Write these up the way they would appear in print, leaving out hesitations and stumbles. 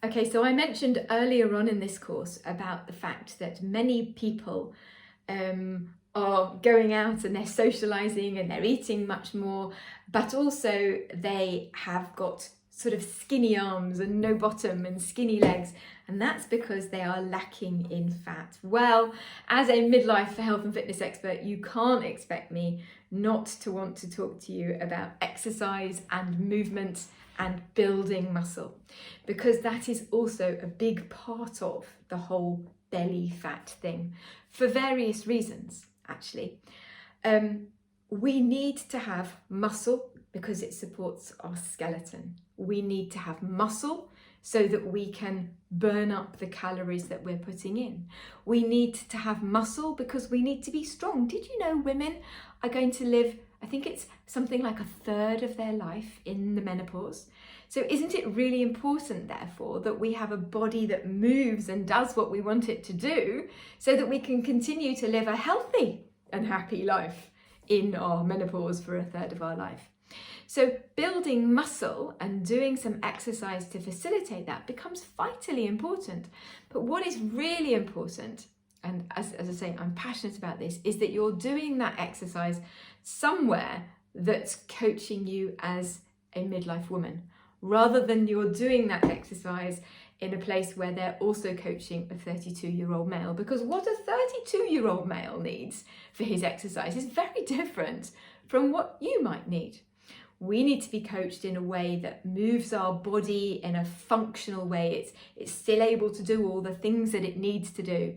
Okay, so I mentioned earlier on in this course about the fact that many people are going out and they're socializing and they're eating much more, but also they have got sort of skinny arms and no bottom and skinny legs, and that's because they are lacking in fat. Well, as a midlife health and fitness expert, you can't expect me not to want to talk to you about exercise and movement and building muscle, because that is also a big part of the whole belly fat thing for various reasons, actually. We need to have muscle because it supports our skeleton. We need to have muscle so that we can burn up the calories that we're putting in. We need to have muscle because we need to be strong. Did you know women are going to live, I think it's something like a third of their life in the menopause? So isn't it really important, therefore, that we have a body that moves and does what we want it to do so that we can continue to live a healthy and happy life in our menopause for a third of our life? So building muscle and doing some exercise to facilitate that becomes vitally important. But what is really important, and as I say, I'm passionate about this, is that you're doing that exercise somewhere that's coaching you as a midlife woman, rather than you're doing that exercise in a place where they're also coaching a 32-year-old male. Because what a 32-year-old male needs for his exercise is very different from what you might need. We need to be coached in a way that moves our body in a functional way. It's still able to do all the things that it needs to do.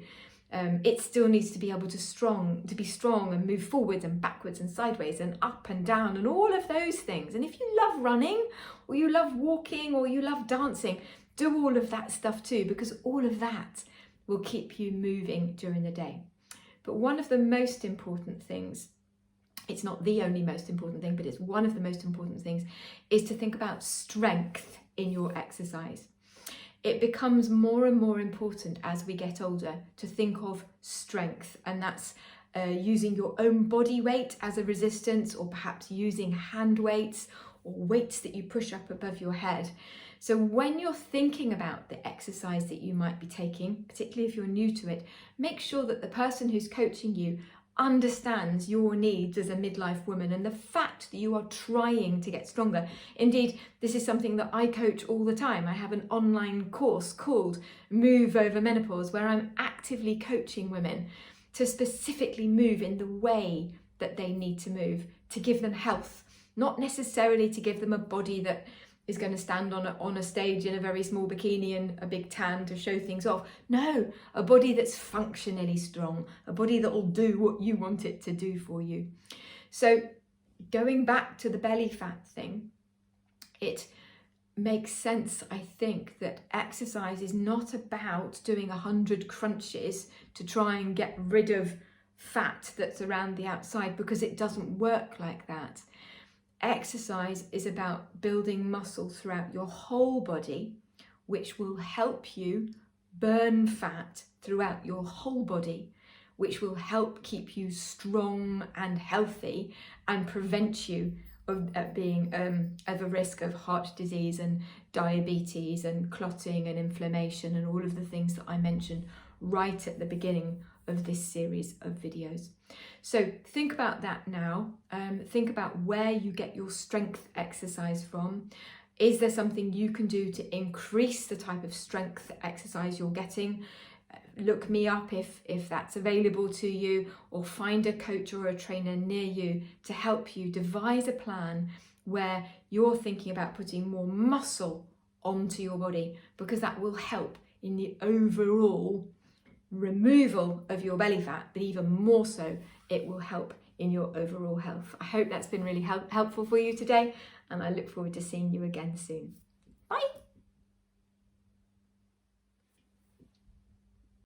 It still needs to be able to be strong and move forwards and backwards and sideways and up and down and all of those things. And if you love running or you love walking or you love dancing, do all of that stuff too, because all of that will keep you moving during the day. But one of the most important things, it's not the only most important thing, but it's one of the most important things, is to think about strength in your exercise. It becomes more and more important as we get older to think of strength, and that's using your own body weight as a resistance, or perhaps using hand weights or weights that you push up above your head. So when you're thinking about the exercise that you might be taking, particularly if you're new to it, make sure that the person who's coaching you understands your needs as a midlife woman and the fact that you are trying to get stronger. Indeed, this is something that I coach all the time. I have an online course called Move Over Menopause, where I'm actively coaching women to specifically move in the way that they need to move, to give them health, not necessarily to give them a body that is going to stand on a stage in a very small bikini and a big tan to show things off. No, a body that's functionally strong, a body that will do what you want it to do for you. So going back to the belly fat thing, it makes sense, I think, that exercise is not about doing 100 crunches to try and get rid of fat that's around the outside, because it doesn't work like that. Exercise is about building muscle throughout your whole body, which will help you burn fat throughout your whole body, which will help keep you strong and healthy and prevent you of being at the risk of heart disease and diabetes and clotting and inflammation and all of the things that I mentioned right at the beginning of this series of videos. So think about that now. Think about where you get your strength exercise from. Is there something you can do to increase the type of strength exercise you're getting? Look me up if that's available to you, or find a coach or a trainer near you to help you devise a plan where you're thinking about putting more muscle onto your body, because that will help in the overall removal of your belly fat, but even more so, it will help in your overall health. I hope that's been really helpful for you today, and I look forward to seeing you again soon. Bye.